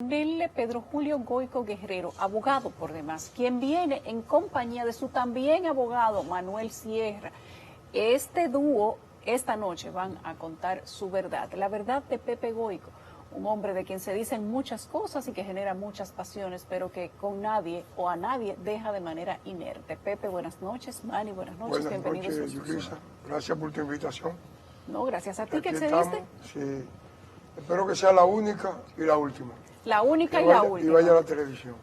Coronel Pedro Julio Goyco Guerrero, abogado por demás, quien viene en compañía de su también abogado Manuel Sierra. Este dúo esta noche van a contar su verdad, la verdad de Pepe Goyco, un hombre de quien se dicen muchas cosas y que genera muchas pasiones, pero que con nadie o a nadie deja de manera inerte. Pepe, buenas noches. Manny, buenas noches. Buenas noches, Yulisa. Gracias por tu invitación. No, gracias a ti que Aquí accediste. Sí. Espero que sea la única y la última. La única y la última. Y vaya a la televisión.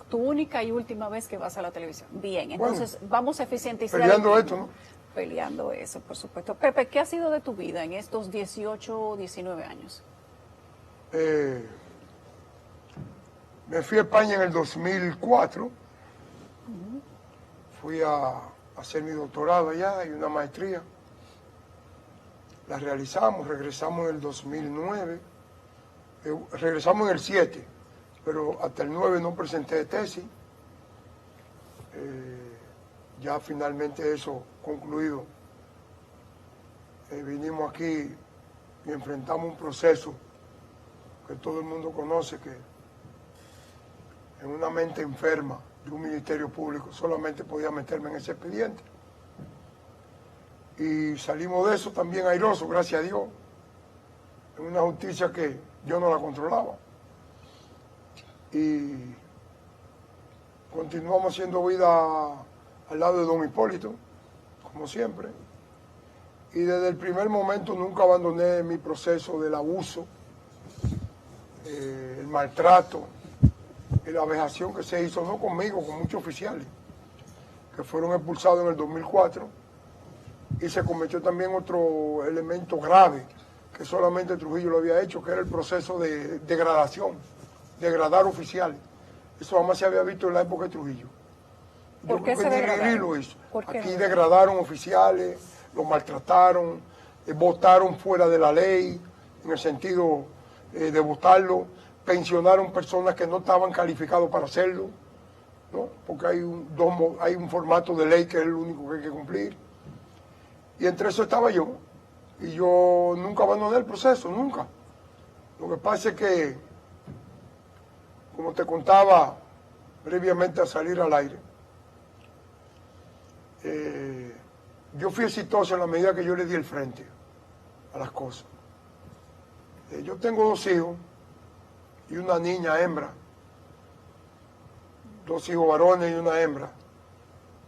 Tu única y última vez que vas a la televisión. Bien, entonces vamos a eficientizar. Peleando esto, ¿no? Peleando eso, por supuesto. Pepe, ¿qué ha sido de tu vida en estos 18 o 19 años? Me fui a España en el 2004. Fui a hacer mi doctorado allá y una maestría. La realizamos, regresamos en el 2009. Regresamos en el 7, pero hasta el 9 no presenté tesis. Ya finalmente eso concluido. Vinimos aquí y enfrentamos un proceso que todo el mundo conoce, que en una mente enferma de un ministerio público solamente podía meterme en ese expediente. Y salimos de eso también airosos, gracias a Dios, en una justicia que yo no la controlaba. Y continuamos haciendo vida al lado de don Hipólito, como siempre. Y desde el primer momento nunca abandoné mi proceso del abuso, el maltrato y la vejación que se hizo, no conmigo, con muchos oficiales, que fueron expulsados en el 2004. Y se cometió también otro elemento grave, que solamente Trujillo lo había hecho, que era el proceso de degradación, degradar oficiales. Eso jamás se había visto en la época de Trujillo. ¿Por qué se degradaron? Lo hizo. Aquí no? Degradaron oficiales, los maltrataron, votaron fuera de la ley, en el sentido de votarlo, pensionaron personas que no estaban calificados para hacerlo, ¿no? Porque hay un formato de ley que es el único que hay que cumplir. Y entre eso estaba yo. Y yo nunca abandoné el proceso, nunca. Lo que pasa es que, como te contaba previamente a salir al aire, yo fui exitoso en la medida que yo le di el frente a las cosas. Yo tengo 2 hijos y una niña hembra, 2 hijos varones y una hembra,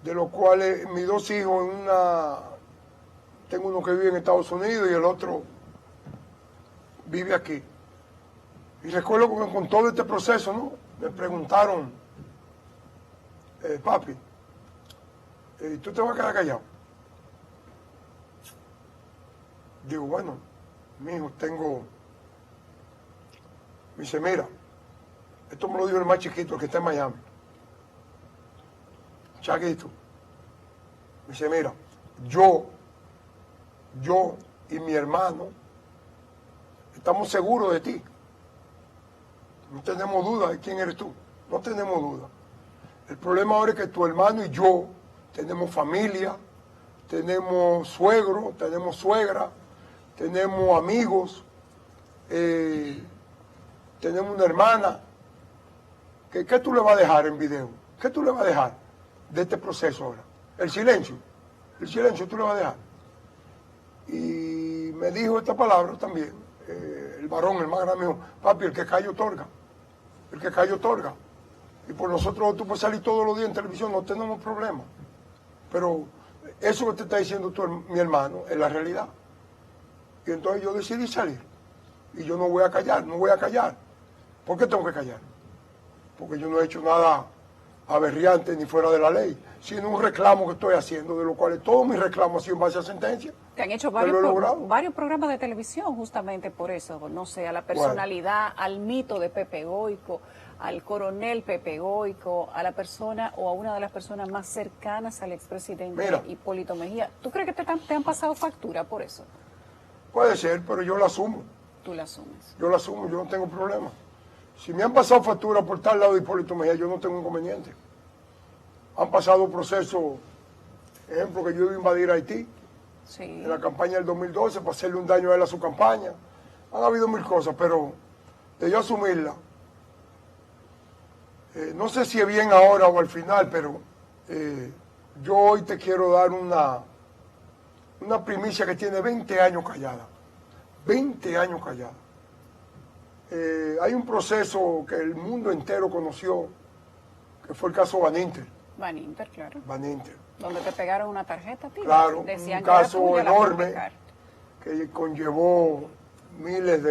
de los cuales mis 2 hijos, tengo uno que vive en Estados Unidos y el otro vive aquí. Y recuerdo que con todo este proceso, ¿no? Me preguntaron, papi, ¿tú te vas a quedar callado? Digo, bueno, mi hijo, me dice, mira, esto me lo dijo el más chiquito, el que está en Miami, Chaguito. Me dice, mira, yo y mi hermano estamos seguros de ti. No tenemos duda de quién eres tú. No tenemos duda. El problema ahora es que tu hermano y yo tenemos familia, tenemos suegro, tenemos suegra, tenemos amigos, tenemos una hermana. ¿Qué tú le vas a dejar en video? ¿Qué tú le vas a dejar de este proceso ahora? El silencio tú le vas a dejar. Y me dijo esta palabra también, el varón, el más grande, me dijo, papi, el que calla otorga, el que calla otorga. Y por nosotros tú puedes salir todos los días en televisión, no tenemos problema. Pero eso que te está diciendo mi hermano es la realidad. Y entonces yo decidí salir. Y yo no voy a callar. ¿Por qué tengo que callar? Porque yo no he hecho nada aberrante ni fuera de la ley, sino un reclamo que estoy haciendo, de lo cual todos mis reclamos han sido en base a sentencia. Te han hecho varios programas de televisión justamente por eso, no sé, a la personalidad, al mito de Pepe Goyco, al coronel Pepe Goyco, a la persona o a una de las personas más cercanas al expresidente Hipólito Mejía. ¿Tú crees que te han pasado factura por eso? Puede ser, pero yo la asumo. ¿Tú la asumes? Yo la asumo, yo no tengo problema. Si me han pasado factura por tal lado de Hipólito Mejía, yo no tengo inconveniente. Han pasado procesos, ejemplo, que yo iba a invadir Haití, en la campaña del 2012, para hacerle un daño a él a su campaña. Han habido 1000 cosas, pero de yo asumirla, No sé si es bien ahora o al final, pero yo hoy te quiero dar una primicia que tiene 20 años callada. 20 años callada. Hay un proceso que el mundo entero conoció, que fue el caso Van Inter. Van Inter, claro. Van Inter. Donde te pegaron una tarjeta, tío. Claro, decían un que era caso tuya, la enorme Pepecar. que conllevó miles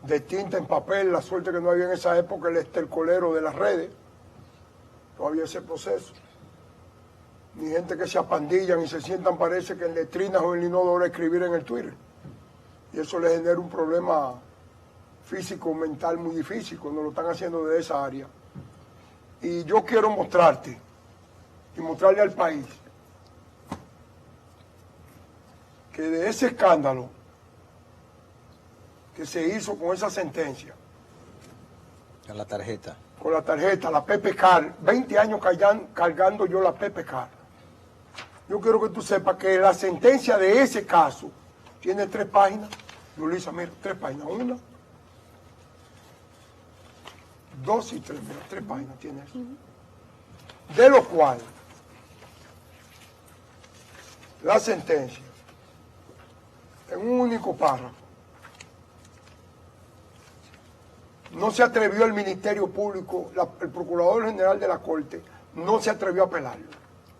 de tinta en papel, la suerte que no había en esa época el estercolero de las redes, todavía ese proceso. Ni gente que se apandillan y se sientan, parece que en letrinas o en el inodoro a escribir en el Twitter. Y eso le genera un problema físico, mental muy difícil cuando lo están haciendo de esa área. Y yo quiero mostrarte y mostrarle al país que de ese escándalo que se hizo con esa sentencia, Con la tarjeta. con la tarjeta, la PPCAR, 20 años cargando yo la PPCAR. Yo quiero que tú sepas que la sentencia de ese caso tiene 3 páginas. Yulisa, mira, 3 páginas. 1, 2 y 3, mira, 3 páginas tiene eso. De lo cual, la sentencia, en un único párrafo, no se atrevió el Ministerio Público, el Procurador General de la Corte, no se atrevió a apelarlo.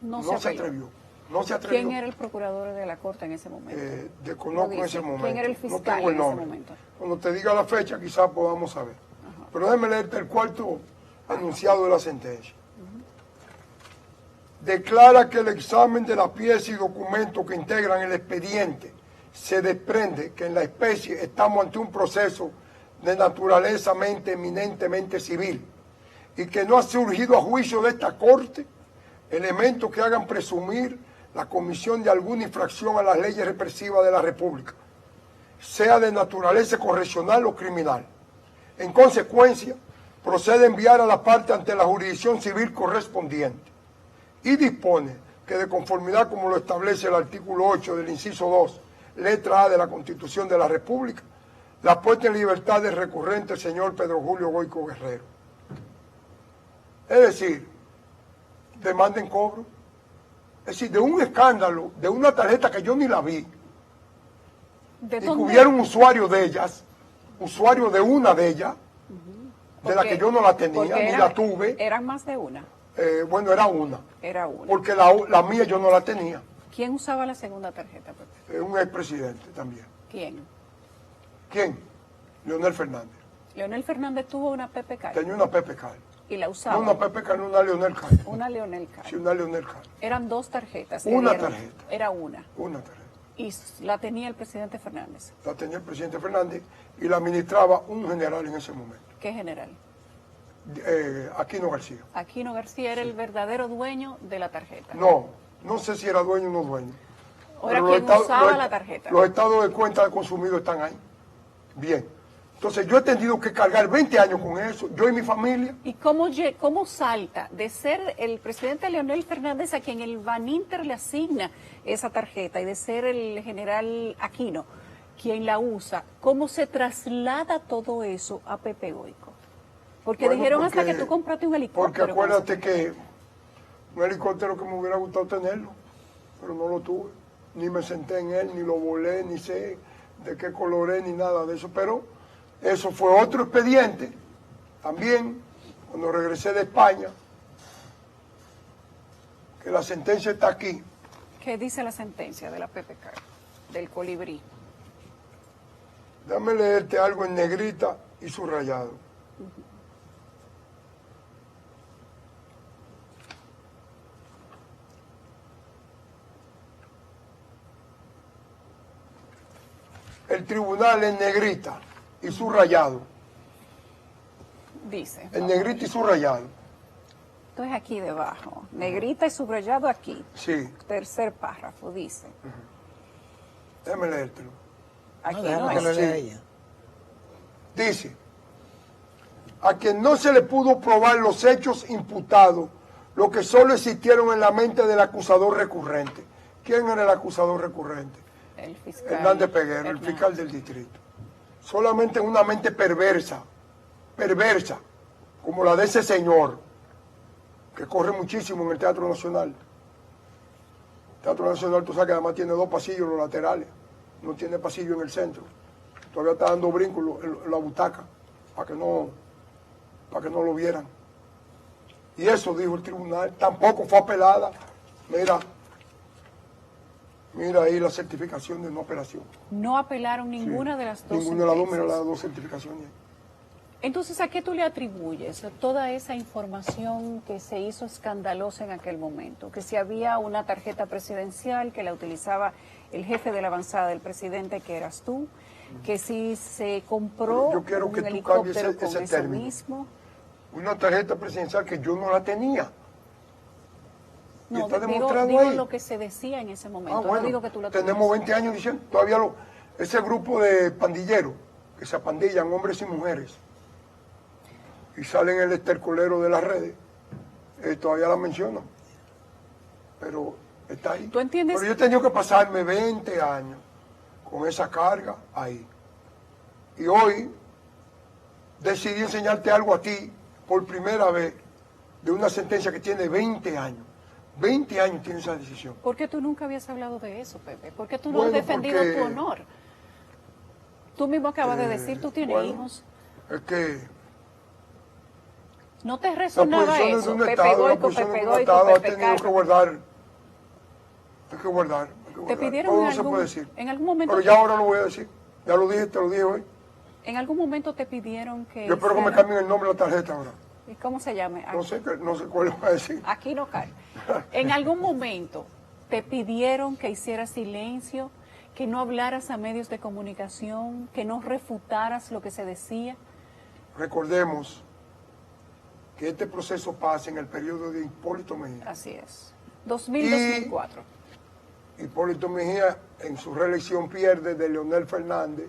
No se atrevió. No se atrevió. ¿Quién era el procurador de la Corte en ese momento? Desconozco en ese momento. ¿Quién era el No fiscal tengo el en ese nombre. momento? Cuando te diga la fecha quizás podamos saber. Pero déjame leerte el cuarto enunciado de la sentencia. Declara que el examen de las piezas y documentos que integran el expediente se desprende que en la especie estamos ante un proceso de naturaleza eminentemente civil y que no ha surgido a juicio de esta Corte elementos que hagan presumir la comisión de alguna infracción a las leyes represivas de la República, sea de naturaleza correccional o criminal. En consecuencia, procede a enviar a la parte ante la jurisdicción civil correspondiente y dispone que de conformidad como lo establece el artículo 8 del inciso 2, letra A de la Constitución de la República, la puesta en libertad del recurrente el señor Pedro Julio Goico Guerrero. Es decir, demanda en cobro. Es decir, de un escándalo, de una tarjeta que yo ni la vi, y que hubiera un usuario de ellas, usuario de una de ellas, de la que yo no la tenía, ni la tuve. ¿Eran más de una? Bueno, era una. Era una. Porque la mía yo no la tenía. ¿Quién usaba la segunda tarjeta, Pepe? Un expresidente también. ¿Quién? ¿Quién? Leonel Fernández. Leonel Fernández tuvo una PPK. Tenía una PPK. Y la usaba. No una PPK, no una Leonel Cali. Una Leonel Cali. Sí, una Leonel Cali. Eran 2 tarjetas. Una tarjeta. Era una. Una tarjeta. Y la tenía el presidente Fernández. La tenía el presidente Fernández y la administraba un general en ese momento. ¿Qué general? Aquino García. Aquino García era el verdadero dueño de la tarjeta. No sé si era dueño o no dueño. ¿O era quien usaba la tarjeta? Los estados de cuenta de consumido están ahí. Bien. Entonces yo he tenido que cargar 20 años con eso, yo y mi familia. ¿Y cómo salta de ser el presidente Leonel Fernández a quien el Van Inter le asigna esa tarjeta y de ser el general Aquino quien la usa? ¿Cómo se traslada todo eso a Pepe Goico? Porque dijeron hasta que tú compraste un helicóptero. Porque acuérdate que un helicóptero que me hubiera gustado tenerlo, pero no lo tuve. Ni me senté en él, ni lo volé, ni sé de qué color es, ni nada de eso. Pero eso fue otro expediente. También, cuando regresé de España, que la sentencia está aquí. ¿Qué dice la sentencia de la PPK, del colibrí? Déjame leerte algo en negrita y subrayado. El tribunal en negrita y subrayado. Dice. En negrita y subrayado. Entonces aquí debajo, negrita y subrayado aquí. Sí. Tercer párrafo, dice. Déjame leértelo. Aquí No, no que lo es. lea ella. Dice, a quien no se le pudo probar los hechos imputados, lo que solo existieron en la mente del acusador recurrente. ¿Quién era el acusador recurrente? El fiscal. Hernández Peguero, el fiscal del distrito. Solamente en una mente perversa, como la de ese señor, que corre muchísimo en el Teatro Nacional. El Teatro Nacional, tú sabes que además tiene 2 pasillos en los laterales, no tiene pasillo en el centro. Todavía está dando brincos en la butaca para que no lo vieran. Y eso dijo el tribunal, tampoco fue apelada. Mira ahí la certificación de no apelación. No apelaron ninguna de las dos Ninguna de las dos, mira sentencias. las 2 certificaciones. Entonces, ¿a qué tú le atribuyes toda esa información que se hizo escandalosa en aquel momento? Que si había una tarjeta presidencial que la utilizaba el jefe de la avanzada del presidente, que eras tú, que si se compró Yo quiero un que tú helicóptero cambies con ese eso término. mismo. Una tarjeta presidencial que yo no la tenía. Y No, está digo demostrado ahí. lo que se decía en ese momento. Ah, bueno, no digo que tú lo tenemos tuvieses. 20 años diciendo, todavía ese grupo de pandilleros que se apandillan, hombres y mujeres, y salen el estercolero de las redes, todavía la mencionan. Pero está ahí. ¿Tú entiendes? Pero yo he tenido que pasarme 20 años con esa carga ahí. Y hoy decidí enseñarte algo a ti por primera vez de una sentencia que tiene 20 años. 20 años tiene esa decisión. ¿Por qué tú nunca habías hablado de eso, Pepe? ¿Por qué tú no Bueno, has defendido porque, tu honor? Tú mismo acabas de decir, tú tienes bueno, hijos. Es que ¿No te las resonaba posiciones de eso? un Pepe Estado, las Goico, posiciones Pepe de un Goico, Estado ha Pepe tenido que Carlos. guardar. Hay que guardar. ¿Te pidieron Todo en no se algún, puede decir. en algún momento? Pero ya ahora lo voy a decir. Ya lo dije, te lo dije hoy. ¿En algún momento te pidieron que Yo espero que me hicieran- cambien el nombre de la tarjeta ahora. ¿Y cómo se llame? No sé cuál lo va a decir. Aquí no cae. ¿En algún momento te pidieron que hicieras silencio, que no hablaras a medios de comunicación, que no refutaras lo que se decía? Recordemos que este proceso pasa en el periodo de Hipólito Mejía. Así es. 2000-2004. Hipólito Mejía en su reelección pierde de Leonel Fernández,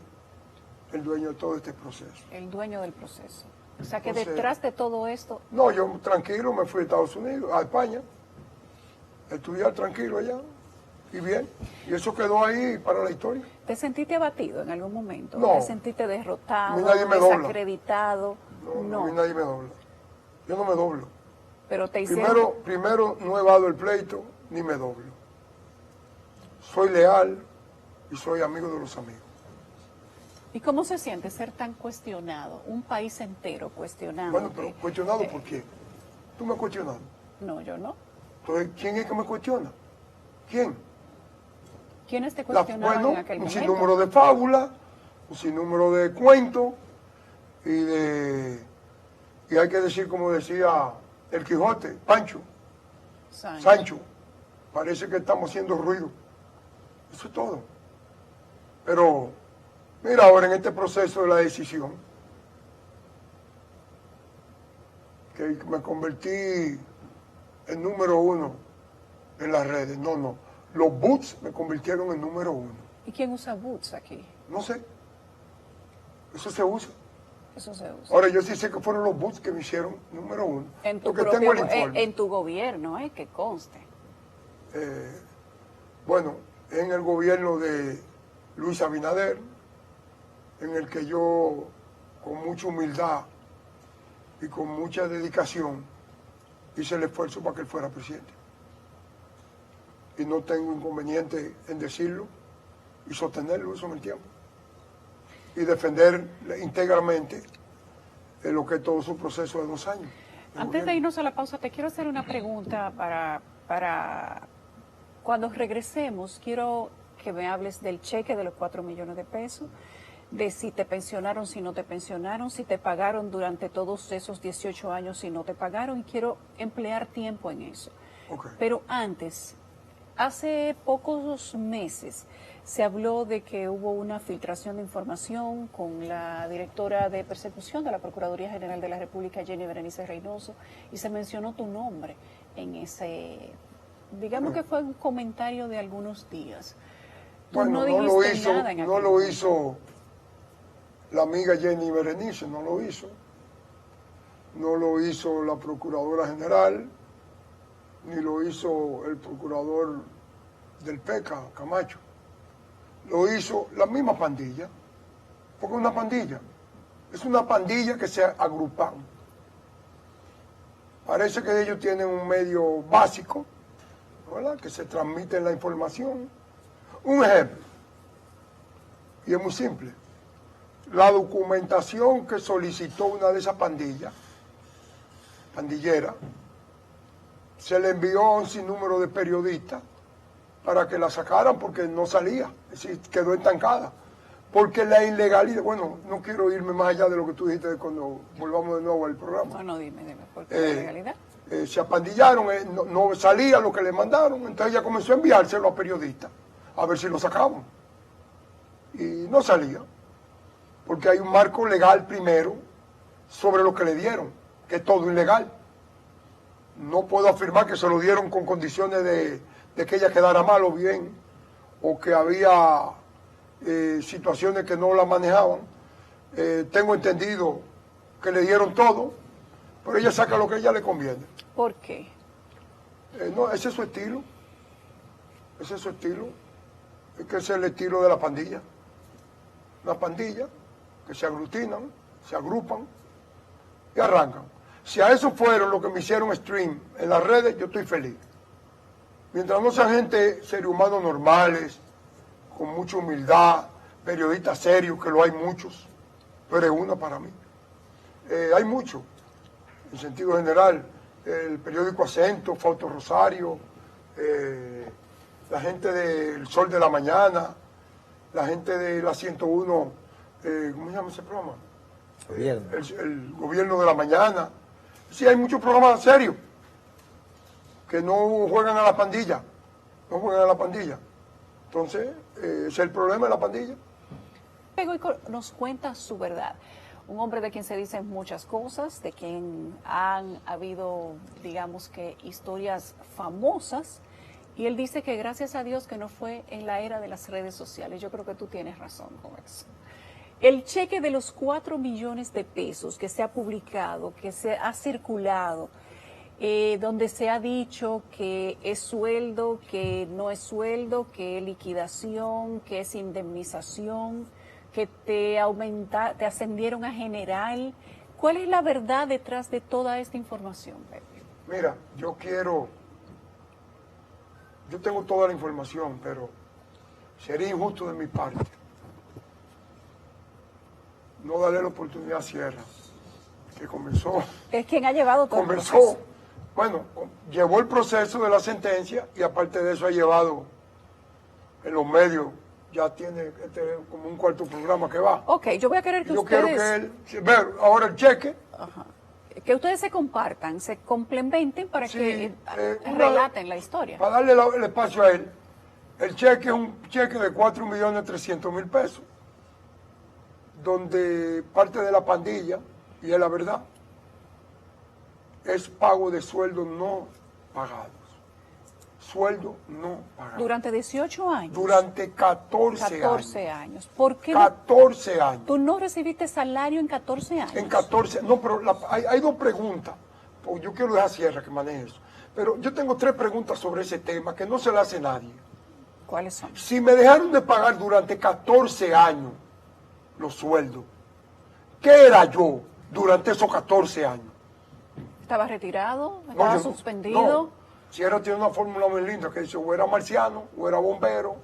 el dueño de todo este proceso. El dueño del proceso. O sea que Entonces, detrás de todo esto, No, yo tranquilo me fui a Estados Unidos, a España, a estudiar tranquilo allá, y bien. Y eso quedó ahí para la historia. ¿te sentiste abatido en algún momento? No. ¿Te sentiste derrotado, A mí nadie me dobla. desacreditado? No, a mí nadie me dobla. Yo no me doblo. Pero te hicieron... Primero no he dado el pleito, ni me doblo. Soy leal y soy amigo de los amigos. ¿Y cómo se siente ser tan cuestionado? Un país entero cuestionado. Bueno, pero cuestionado ¿por qué? ¿Tú me has cuestionado? No, yo no. Entonces, ¿quién es que me cuestiona? ¿Quién? ¿Quiénes te cuestionaban en aquel un momento? sinnúmero de fábulas, un sinnúmero de cuentos y hay que decir como decía el Quijote, Sancho, parece que estamos haciendo ruido. Eso es todo. Pero mira ahora en este proceso de la decisión, que me convertí en número 1 en las redes. No. Los bots me convirtieron en número 1. ¿Y quién usa boots aquí? No sé. Eso se usa. Eso se usa. Ahora yo sí sé que fueron los bots que me hicieron número 1. En tu, porque tengo el propio, informe. en tu gobierno, que conste. Bueno, en el gobierno de Luis Abinader, en el que yo con mucha humildad y con mucha dedicación hice el esfuerzo para que él fuera presidente. Y no tengo inconveniente en decirlo y sostenerlo eso en el tiempo. Y defender íntegramente lo que es todo su proceso de 2 años. Antes de irnos a la pausa, te quiero hacer una pregunta para cuando regresemos. Quiero que me hables del cheque de los 4 millones de pesos, de si te pensionaron, si no te pensionaron, si te pagaron durante todos esos 18 años, si no te pagaron, y quiero emplear tiempo en eso. Okay. Pero antes, hace pocos meses se habló de que hubo una filtración de información con la directora de persecución de la Procuraduría General de la República, Jenny Berenice Reynoso, y se mencionó tu nombre en ese, digamos que fue un comentario de algunos días. Tú Bueno, no dijiste lo hizo, nada en no aquel lo momento. hizo la amiga Jenny Berenice, no lo hizo. No lo hizo la Procuradora General, ni lo hizo el Procurador del PECA, Camacho. Lo hizo la misma pandilla, porque es una pandilla que se agrupan Parece que ellos tienen un medio básico, ¿verdad?, que se transmite la información. Un ejemplo, y es muy simple. La documentación que solicitó una de esas pandilleras, se le envió a un sinnúmero de periodistas para que la sacaran porque no salía, es decir, quedó estancada. Porque la ilegalidad, bueno, no quiero irme más allá de lo que tú dijiste cuando volvamos de nuevo al programa. Bueno, dime, ¿por qué la ilegalidad? Se apandillaron, no salía lo que le mandaron, entonces ella comenzó a enviárselo a periodistas, a ver si lo sacaban. Y no salía, porque hay un marco legal primero sobre lo que le dieron, que es todo ilegal. No puedo afirmar que se lo dieron con condiciones de que ella quedara mal o bien, o que había situaciones que no la manejaban. Tengo entendido que le dieron todo, pero ella saca lo que a ella le conviene. ¿Por qué? No, ese es su estilo. Ese es su estilo. Es que ese es el estilo de la pandilla. Una pandilla que se aglutinan, se agrupan y arrancan. Si a eso fueron lo que me hicieron stream en las redes, yo estoy feliz. Mientras no sean gente, seres humanos normales, con mucha humildad, periodistas serios, que lo hay muchos, tú eres uno para mí. Hay muchos, en sentido general, el periódico Acento, Fausto Rosario, la gente del Sol de la Mañana, la gente de la 101, ¿cómo se llama ese programa? Gobierno. El Gobierno de la Mañana. Sí, hay muchos programas serios que no juegan a la pandilla, no juegan a la pandilla. Entonces, ese es el problema de la pandilla. Goico nos cuenta su verdad. Un hombre de quien se dicen muchas cosas, de quien han habido, digamos que, historias famosas, y él dice que gracias a Dios que no fue en la era de las redes sociales. Yo creo que tú tienes razón con eso. El cheque de los 4 millones de pesos que se ha publicado, que se ha circulado, donde se ha dicho que es sueldo, que no es sueldo, que es liquidación, que es indemnización, que te ascendieron a general. ¿Cuál es la verdad detrás de toda esta información, Pepe? Mira, yo tengo toda la información, pero sería injusto de mi parte no darle la oportunidad a Sierra, que comenzó. Es quien ha llevado todo comenzó, el proceso. Bueno, llevó el proceso de la sentencia y aparte de eso ha llevado en los medios, ya tiene como un cuarto programa que va. Ok, yo voy a querer que yo ustedes... quiero que él, ver ahora el cheque. Ajá. Que ustedes se compartan, se complementen para Sí, que relaten la historia. Para darle el espacio a él. El cheque es un cheque de 4.300.000 pesos, donde parte de la pandilla, y es la verdad, es pago de sueldos no pagados. Sueldo no pagado. Durante 18 años. Durante 14 años. ¿Por qué 14 años. tú no recibiste salario en 14 años? En 14, no, pero hay dos preguntas. Pues yo quiero dejar Sierra que maneje eso. Pero yo tengo 3 preguntas sobre ese tema que no se le hace nadie. ¿Cuáles son? Si me dejaron de pagar durante 14 años los sueldos, ¿qué era yo durante esos 14 años? ¿Estaba retirado? No, ¿Estaba yo suspendido? no. Sierra tiene una fórmula muy linda que dice o era marciano, o era bombero,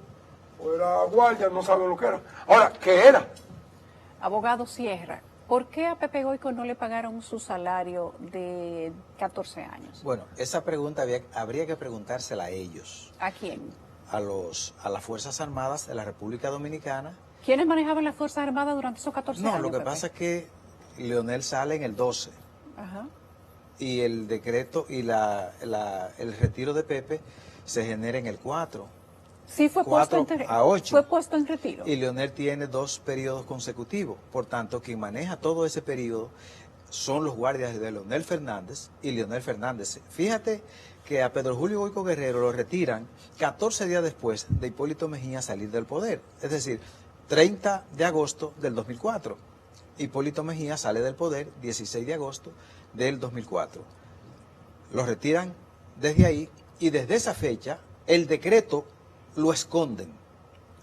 o era guardia, no sabe lo que era. Ahora, ¿qué era? Abogado Sierra, ¿por qué a Pepe Goico no le pagaron su salario de 14 años? Bueno, esa pregunta habría que preguntársela a ellos. ¿A quién? A las Fuerzas Armadas de la República Dominicana. ¿Quiénes manejaban las Fuerzas Armadas durante esos 14 años? No, lo que Pepe? pasa es que Leonel sale en el 12. Ajá. Y el decreto y el retiro de Pepe se genera en el 4. Sí, fue 4 a 8. Fue puesto en retiro. Y Leonel tiene 2 periodos consecutivos. Por tanto, quien maneja todo ese periodo son los guardias de Leonel Fernández y Leonel Fernández. Fíjate que a Pedro Julio Goico Guerrero lo retiran 14 días después de Hipólito Mejía salir del poder. Es decir, 30 de agosto del 2004. Hipólito Mejía sale del poder 16 de agosto del 2004. Lo retiran desde ahí y desde esa fecha el decreto lo esconden.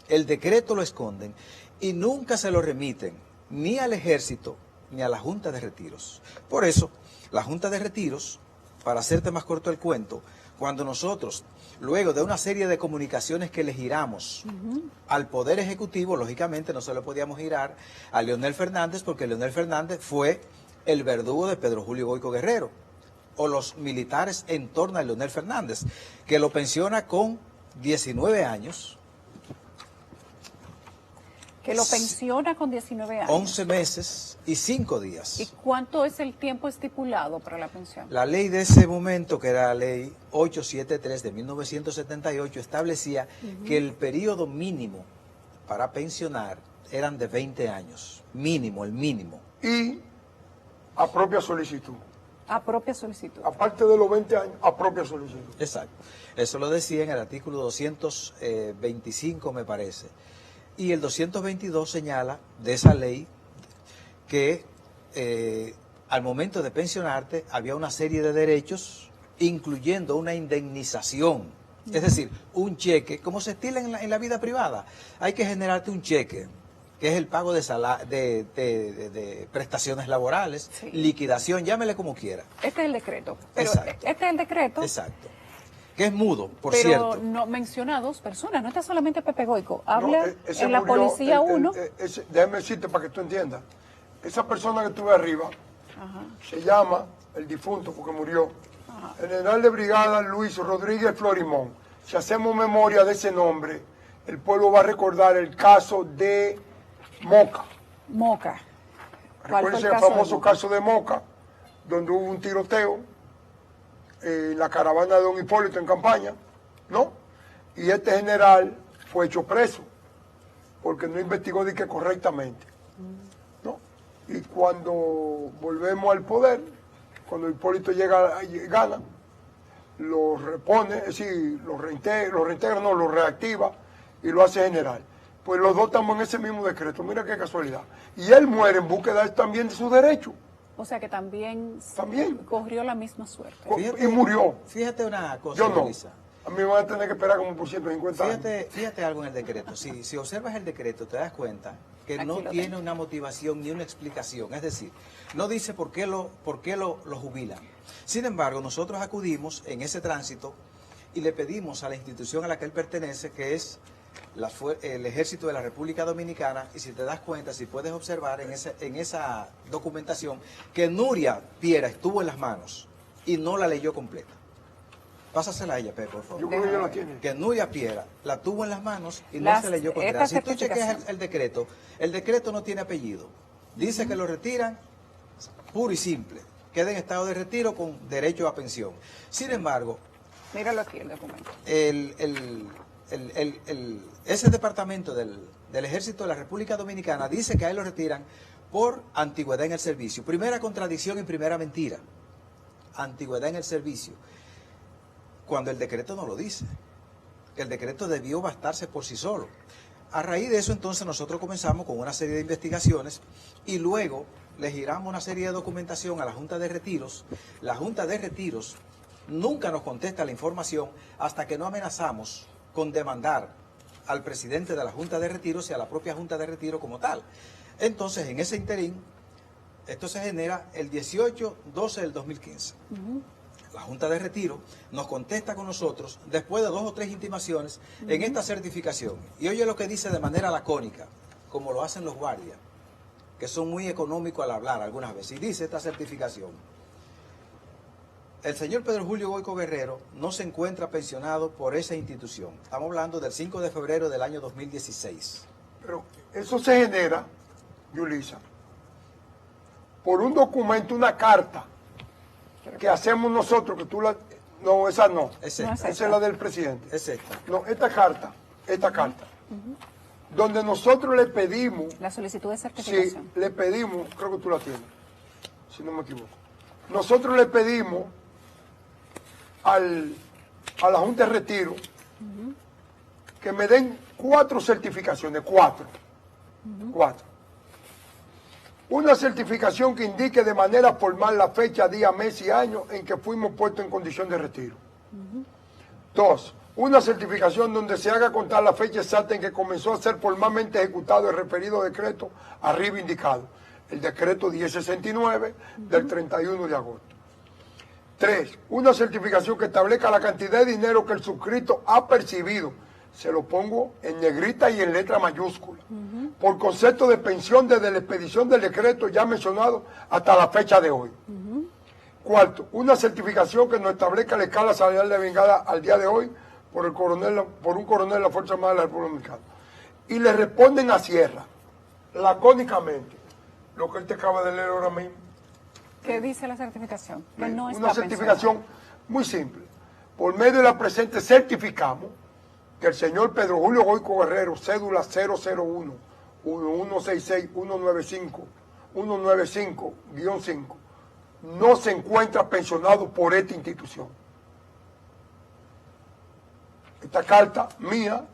El decreto lo esconden y nunca se lo remiten ni al ejército ni a la Junta de Retiros. Por eso, la Junta de Retiros para hacerte más corto el cuento, cuando nosotros, luego de una serie de comunicaciones que le giramos al Poder Ejecutivo, lógicamente no se lo podíamos girar a Leonel Fernández, porque Leonel Fernández fue el verdugo de Pedro Julio Goico Guerrero, o los militares en torno a Leonel Fernández, que lo pensiona con 19 años. Que lo pensiona con 19 años. 11 meses y 5 días. ¿Y cuánto es el tiempo estipulado para la pensión? La ley de ese momento, que era la ley 873 de 1978, establecía que el periodo mínimo para pensionar eran de 20 años. Mínimo, el mínimo. Y a propia solicitud. A propia solicitud. Aparte de los 20 años, a propia solicitud. Exacto. Eso lo decía en el artículo 225, me parece. Y el 222 señala de esa ley que al momento de pensionarte había una serie de derechos, incluyendo una indemnización. Es decir, un cheque, como se estila en la vida privada. Hay que generarte un cheque, que es el pago de prestaciones laborales, sí, liquidación, llámele como quiera. Este es el decreto. Pero Exacto. este es el decreto. Exacto. Que es mudo, por pero cierto. no menciona a 2 personas, no está solamente Pepe Goico. Habla No, ese en la murió, policía 1. Déjame decirte para que tú entiendas. Esa persona que tuve arriba se llama, el difunto porque murió, general de brigada Luis Rodríguez Florimón. Si hacemos memoria de ese nombre, el pueblo va a recordar el caso de Moca. Moca. ¿Cuál fue Recuérdense el el caso famoso de Moca? caso de Moca, donde hubo un tiroteo en la caravana de Don Hipólito en campaña, ¿no? Y este general fue hecho preso porque no investigó de que correctamente, ¿no? Y cuando volvemos al poder, cuando Hipólito gana, lo repone, es decir, lo reintegra, no, lo reactiva y lo hace general. Pues los dos estamos en ese mismo decreto, mira qué casualidad. Y él muere en búsqueda también de su derecho. O sea que también También. corrió la misma suerte. Y murió. Fíjate una cosa, Yo no. Luisa. A mí me van a tener que esperar como por 150 años. Fíjate algo en el decreto. Si observas el decreto, te das cuenta que Aquí no lo tiene tengo. una motivación ni una explicación. Es decir, no dice por qué lo jubilan. Sin embargo, nosotros acudimos en ese tránsito y le pedimos a la institución a la que él pertenece, que es el Ejército de la República Dominicana, y si te das cuenta, si puedes observar en esa documentación, que Nuria Piera estuvo en las manos y no la leyó completa. Pásasela a ella, Pepe, por favor. Yo creo que ella la tiene. Que Nuria Piera la tuvo en las manos y no Las- se leyó completa. esta Si tú chequeas certificación. el decreto no tiene apellido. Dice que lo retiran puro y simple. Queda en estado de retiro con derecho a pensión. Sin embargo, Míralo aquí el documento. ese departamento del Ejército de la República Dominicana dice que a él lo retiran por antigüedad en el servicio. Primera contradicción y primera mentira. Antigüedad en el servicio. Cuando el decreto no lo dice. El decreto debió bastarse por sí solo. A raíz de eso, entonces, nosotros comenzamos con una serie de investigaciones y luego le giramos una serie de documentación a la Junta de Retiros. La Junta de Retiros nunca nos contesta la información hasta que no amenazamos con demandar al presidente de la Junta de Retiros y a la propia Junta de Retiro como tal. Entonces, en ese interín, esto se genera el 18-12 del 2015. La Junta de Retiro nos contesta con nosotros después de 2 o 3 intimaciones en esta certificación. Y oye lo que dice de manera lacónica, como lo hacen los guardias, que son muy económicos al hablar algunas veces. Y dice esta certificación: el señor Pedro Julio Goico Guerrero no se encuentra pensionado por esa institución. Estamos hablando del 5 de febrero del año 2016. Pero eso se genera, Yulisa, por un documento, una carta que hacemos nosotros, que tú la... No, esa no. Es No, esta. Esa es la del presidente. Es esta. No, esta carta, donde nosotros le pedimos, La solicitud de sí, certificación. le pedimos, creo que tú la tienes, si no me equivoco. Nosotros le pedimos a la Junta de Retiro que me den 4 certificaciones, 4. Una certificación que indique de manera formal la fecha, día, mes y año en que fuimos puestos en condición de retiro. 2. Una certificación donde se haga contar la fecha exacta en que comenzó a ser formalmente ejecutado el referido decreto arriba indicado. El decreto 1069 del 31 de agosto. 3. Una certificación que establezca la cantidad de dinero que el suscrito ha percibido. Se lo pongo en negrita y en letra mayúscula. Por concepto de pensión desde la expedición del decreto ya mencionado hasta la fecha de hoy. 4. Una certificación que nos establezca la escala salarial de vengada al día de hoy por un coronel de la Fuerza Armada de la República Dominicana. Y le responden a Sierra, lacónicamente, lo que él te acaba de leer ahora mismo. ¿Qué dice la certificación? Que no está Una certificación muy simple. Por medio de la presente certificamos que el señor Pedro Julio Goico Guerrero, cédula 001 1166 195 195-5, no se encuentra pensionado por esta institución. Esta carta mía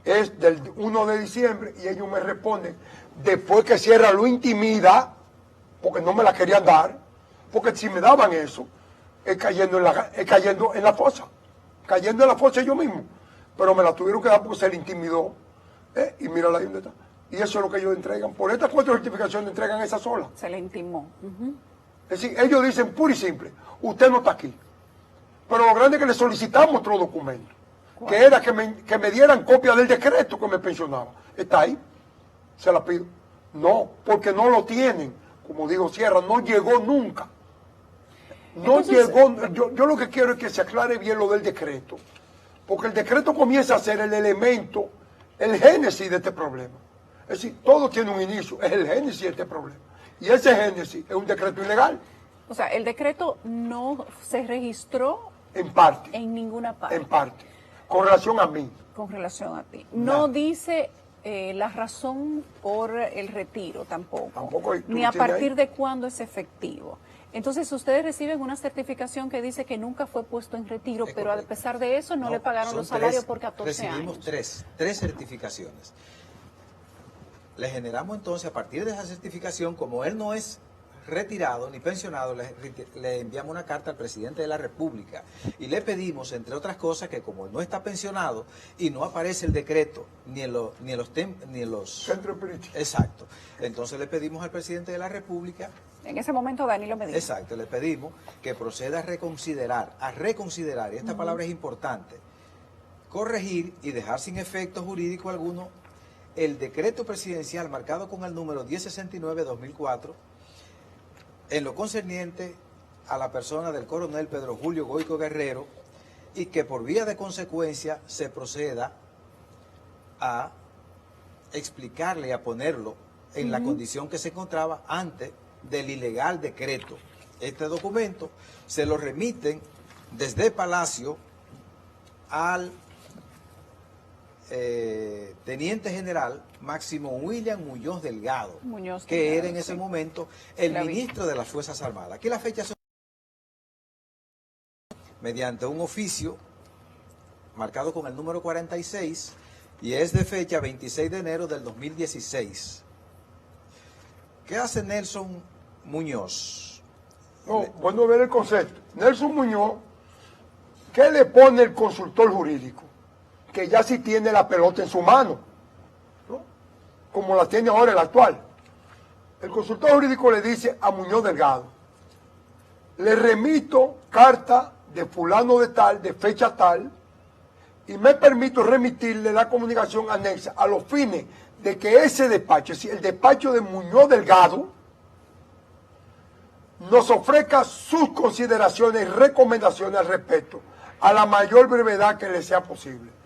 es del 1 de diciembre y ellos me responden después que Sierra lo intimida, porque no me la querían dar, porque si me daban eso, es cayendo en la fosa, cayendo en la fosa yo mismo, pero me la tuvieron que dar porque se le intimidó, y mírala ahí donde está. Y eso es lo que ellos entregan. Por estas 4 certificaciones entregan esa sola. Se le intimó. Es decir, ellos dicen puro y simple, usted no está aquí. Pero lo grande es que le solicitamos otro documento, que era que me dieran copia del decreto que me pensionaba. Está ahí, se la pido. No, porque no lo tienen. Como digo Sierra, no llegó nunca. No llegó. Yo lo que quiero es que se aclare bien lo del decreto, porque el decreto comienza a ser el elemento, el génesis de este problema. Es decir, todo tiene un inicio, es el génesis de este problema. Y ese génesis es un decreto ilegal. O sea, el decreto no se registró en parte. En ninguna parte. En parte. Con relación a mí. Con relación a ti. No dice la razón por el retiro tampoco. Tampoco. Ni a partir de cuándo es efectivo. Entonces, ustedes reciben una certificación que dice que nunca fue puesto en retiro, pero a pesar de eso no le pagaron los salarios por 14 años. Recibimos tres certificaciones. Le generamos entonces, a partir de esa certificación, como él no es retirado ni pensionado, le enviamos una carta al presidente de la República y le pedimos, entre otras cosas, que como él no está pensionado y no aparece el decreto ni en los centros espiritistas. Exacto. Entonces le pedimos al presidente de la República. En ese momento Danilo Medina. Exacto, le pedimos que proceda a reconsiderar, y esta palabra es importante, corregir y dejar sin efecto jurídico alguno el decreto presidencial marcado con el número 1069-2004 en lo concerniente a la persona del coronel Pedro Julio Goico Guerrero, y que por vía de consecuencia se proceda a explicarle y a ponerlo en la condición que se encontraba antes del ilegal decreto. Este documento se lo remiten desde Palacio al teniente general Máximo William Muñoz Delgado, que era en ese momento el ministro de las Fuerzas Armadas. Aquí la fecha son mediante un oficio marcado con el número 46 y es de fecha 26 de enero del 2016. ¿Qué hace Nelson Muñoz? No, bueno ver el concepto. Nelson Muñoz, ¿qué le pone el consultor jurídico? Que ya sí tiene la pelota en su mano, ¿no? Como la tiene ahora el actual. El consultor jurídico le dice a Muñoz Delgado, le remito carta de fulano de tal, de fecha tal, y me permito remitirle la comunicación anexa a los fines de que ese despacho, es decir, el despacho de Muñoz Delgado, nos ofrezca sus consideraciones y recomendaciones al respecto, a la mayor brevedad que le sea posible.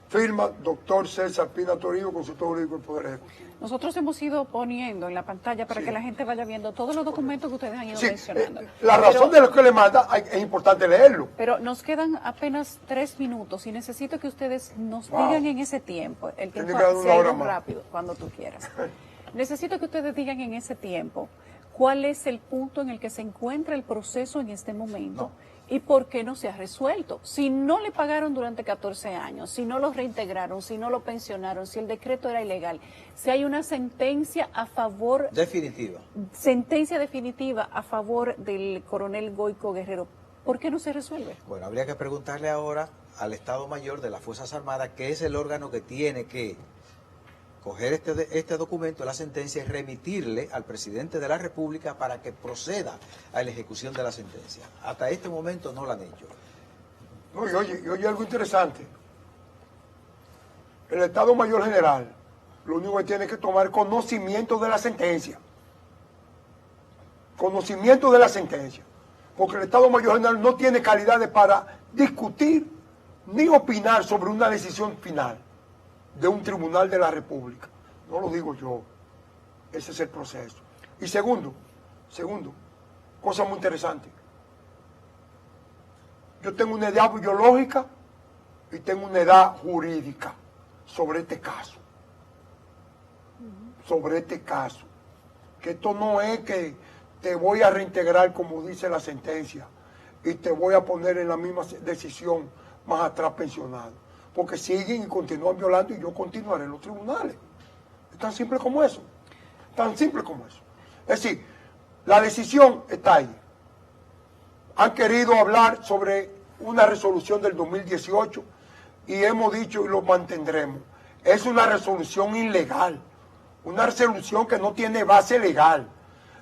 Firma doctor César Pina Toribio, consultor jurídico del Poder Ejecutivo. Nosotros hemos ido poniendo en la pantalla para que la gente vaya viendo todos los documentos que ustedes han ido mencionando. La razón de lo que le manda es importante leerlo. Pero nos quedan apenas 3 minutos y necesito que ustedes nos digan en ese tiempo, el tiempo se ha ido rápido, cuando tú quieras. Necesito que ustedes digan en ese tiempo cuál es el punto en el que se encuentra el proceso en este momento. ¿Y por qué no se ha resuelto? Si no le pagaron durante 14 años, si no lo reintegraron, si no lo pensionaron, si el decreto era ilegal, si hay una sentencia a favor... Definitiva. Sentencia definitiva a favor del coronel Goico Guerrero, ¿por qué no se resuelve? Bueno, habría que preguntarle ahora al Estado Mayor de las Fuerzas Armadas, que es el órgano que tiene que coger este documento, la sentencia, y remitirle al presidente de la República para que proceda a la ejecución de la sentencia. Hasta este momento no lo han hecho. No, y oye algo interesante. El Estado Mayor General lo único que tiene que tomar conocimiento de la sentencia. Conocimiento de la sentencia. Porque el Estado Mayor General no tiene calidades para discutir ni opinar sobre una decisión final de un tribunal de la República. No lo digo yo. Ese es el proceso. Y segundo, cosa muy interesante. Yo tengo una edad biológica y tengo una edad jurídica sobre este caso. Sobre este caso. Que esto no es que te voy a reintegrar como dice la sentencia y te voy a poner en la misma decisión más atrás pensionado. Porque siguen y continúan violando y yo continuaré en los tribunales. Es tan simple como eso. Tan simple como eso. Es decir, la decisión está ahí. Han querido hablar sobre una resolución del 2018 y hemos dicho y lo mantendremos. Es una resolución ilegal. Una resolución que no tiene base legal.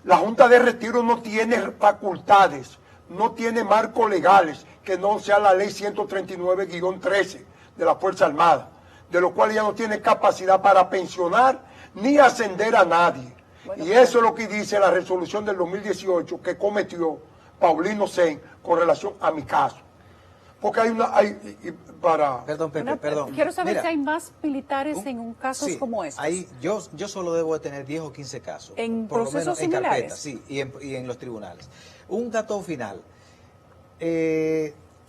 La Junta de Retiro no tiene facultades, no tiene marcos legales, que no sea la ley 139-13 de la Fuerza Armada, de lo cual ya no tiene capacidad para pensionar ni ascender a nadie. Bueno, y eso es lo que dice la resolución del 2018 que cometió Paulino Sen con relación a mi caso. Porque hay una... Perdón, Pepe, perdón. Quiero saber si hay más militares en casos como estos. Yo solo debo de tener 10 o 15 casos. ¿En por procesos lo menos similares? En carpetas, sí, y en los tribunales. Un dato final.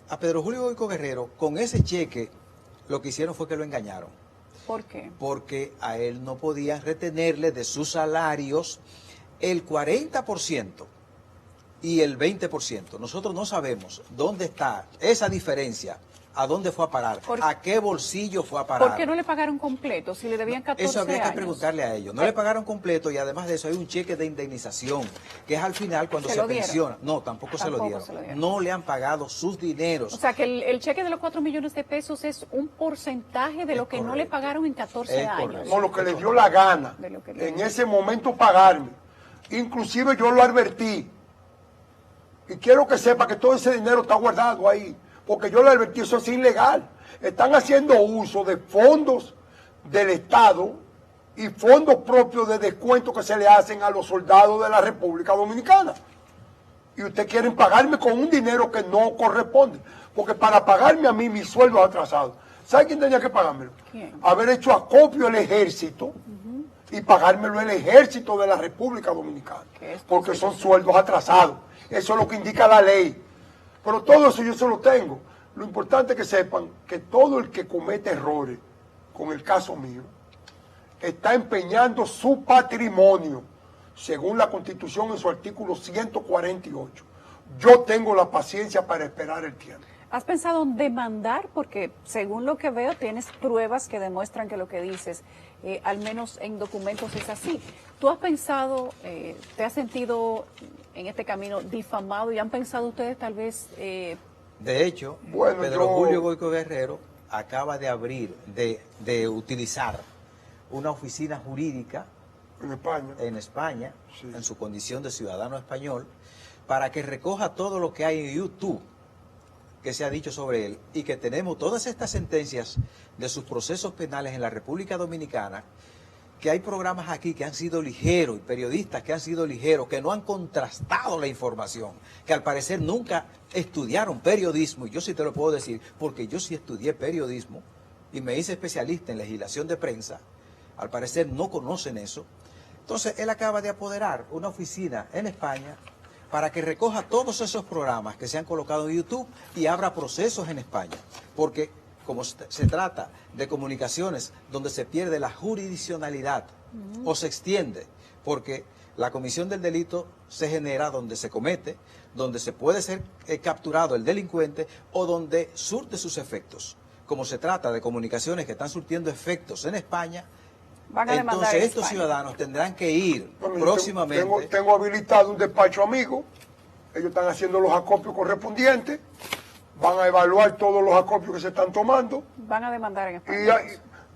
A Pedro Julio Goico Guerrero, con ese cheque, lo que hicieron fue que lo engañaron. ¿Por qué? Porque a él no podían retenerle de sus salarios el 40%. Y el 20%. Nosotros no sabemos dónde está esa diferencia, a dónde fue a parar, a qué bolsillo fue a parar. ¿Por qué no le pagaron completo si le debían 14 años? Eso habría que preguntarle a ellos. No le pagaron completo y además de eso hay un cheque de indemnización, que es al final cuando se pensiona. No, tampoco se lo dieron. No le han pagado sus dineros. O sea que el cheque de los 4 millones de pesos es un porcentaje de lo que no le pagaron en 14 años. No, lo que le dio la gana en ese momento pagarme. Inclusive yo lo advertí. Y quiero que sepa que todo ese dinero está guardado ahí, porque yo le advertí, eso es ilegal. Están haciendo uso de fondos del Estado y fondos propios de descuento que se le hacen a los soldados de la República Dominicana. Y ustedes quieren pagarme con un dinero que no corresponde, porque para pagarme a mí mi sueldo es atrasado. ¿Sabe quién tenía que pagármelo? ¿Quién? Haber hecho acopio el ejército y pagármelo el ejército de la República Dominicana, porque son sueldos atrasados. Eso es lo que indica la ley. Pero todo eso yo se lo tengo. Lo importante es que sepan que todo el que comete errores, con el caso mío, está empeñando su patrimonio, según la Constitución en su artículo 148. Yo tengo la paciencia para esperar el tiempo. ¿Has pensado en demandar? Porque según lo que veo tienes pruebas que demuestran que lo que dices, al menos en documentos, es así. ¿Tú has pensado, te has sentido en este camino difamado y han pensado ustedes tal vez... De hecho, Pedro Julio Goico Guerrero acaba de abrir, de utilizar una oficina jurídica en España, sí, en su condición de ciudadano español, para que recoja todo lo que hay en YouTube que se ha dicho sobre él y que tenemos todas estas sentencias de sus procesos penales en la República Dominicana, que hay programas aquí que han sido ligeros y periodistas que han sido ligeros, que no han contrastado la información, que al parecer nunca estudiaron periodismo, y yo sí te lo puedo decir, porque yo sí estudié periodismo y me hice especialista en legislación de prensa, al parecer no conocen eso. Entonces él acaba de apoderar una oficina en España para que recoja todos esos programas que se han colocado en YouTube y abra procesos en España, porque como se trata de comunicaciones donde se pierde la jurisdiccionalidad o se extiende, porque la comisión del delito se genera donde se comete, donde se puede ser capturado el delincuente o donde surte sus efectos. Como se trata de comunicaciones que están surtiendo efectos en España, entonces estos ciudadanos tendrán que ir próximamente. Tengo habilitado un despacho amigo, ellos están haciendo los acopios correspondientes, van a evaluar todos los acopios que se están tomando. Van a demandar en España.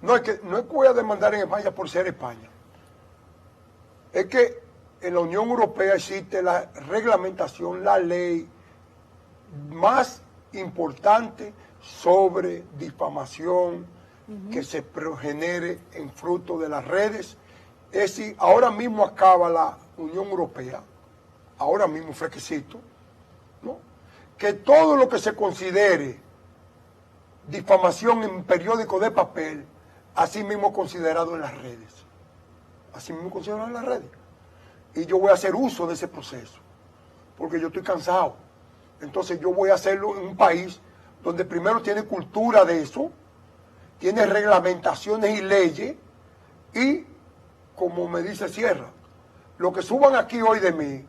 No es que voy a demandar en España por ser España. Es que en la Unión Europea existe la reglamentación, la ley más importante sobre difamación que se genere en fruto de las redes. Es decir, ahora mismo acaba la Unión Europea, ahora mismo fresquecito, ¿no? Que todo lo que se considere difamación en periódico de papel, así mismo considerado en las redes. Así mismo considerado en las redes. Y yo voy a hacer uso de ese proceso, porque yo estoy cansado. Entonces yo voy a hacerlo en un país donde primero tiene cultura de eso, tiene reglamentaciones y leyes, y como me dice Sierra, lo que suban aquí hoy de mí,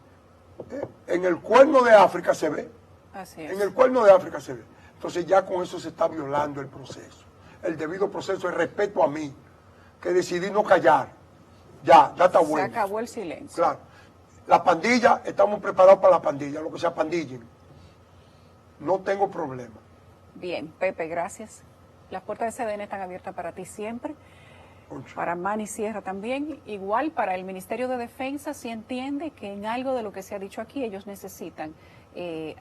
en el Cuerno de África se ve. Así es. En el Cuerno de África se ve. Entonces ya con eso se está violando el proceso. El debido proceso, el respeto a mí, que decidí no callar. Ya está bueno. Se acabó el silencio. Claro. La pandilla, estamos preparados para la pandilla, lo que sea pandillen. No tengo problema. Bien, Pepe, gracias. Las puertas de CDN están abiertas para ti siempre. Concha. Para Manny Sierra también, igual para el Ministerio de Defensa, si entiende que en algo de lo que se ha dicho aquí ellos necesitan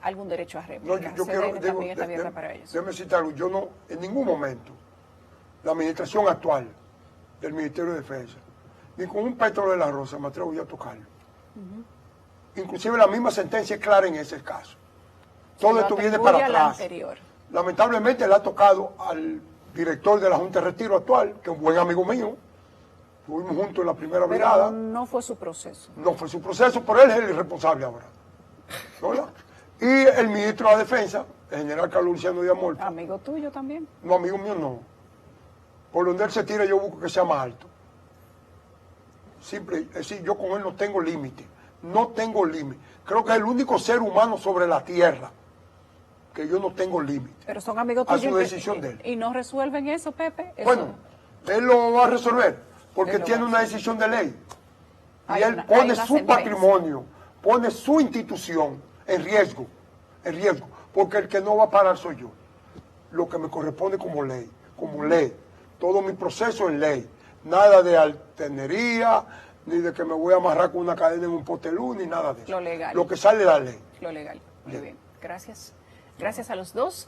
algún derecho a réplica. No, yo CDN quiero, también está abierta para ellos. déjeme citar algo. Yo no, en ningún momento, la administración actual del Ministerio de Defensa, ni con un Petro de la Rosa me atrevo yo a tocarlo. Inclusive la misma sentencia es clara en ese caso. Todo esto viene para atrás. Anterior. Lamentablemente le ha tocado al director de la Junta de Retiro actual, que es un buen amigo mío. Estuvimos juntos en la primera brigada. Pero no fue su proceso. No fue su proceso, pero él es el irresponsable ahora. ¿Verdad? Y el ministro de la Defensa, el general Carlos Luciano Díaz Morte. Amigo tuyo también. No, amigo mío no. Por donde él se tira yo busco que sea más alto. Simple, es decir, yo con él no tengo límite. No tengo límite. Creo que es el único ser humano sobre la tierra que yo no tengo límite. Pero son amigos A tuyos. su decisión de él. ¿Y no resuelven eso, Pepe? Eso Bueno, él lo va a resolver porque Él lo tiene va a una decisión de ley. Y Hay él una- hay pone una su sentencia. patrimonio, pone su institución en riesgo, porque el que no va a parar soy yo. Lo que me corresponde como ley, todo mi proceso en ley, nada de alternería, ni de que me voy a amarrar con una cadena en un potelú, ni nada de eso. Lo legal. Lo que sale de la ley. Lo legal. Muy Bien. bien. Gracias. Gracias a los dos.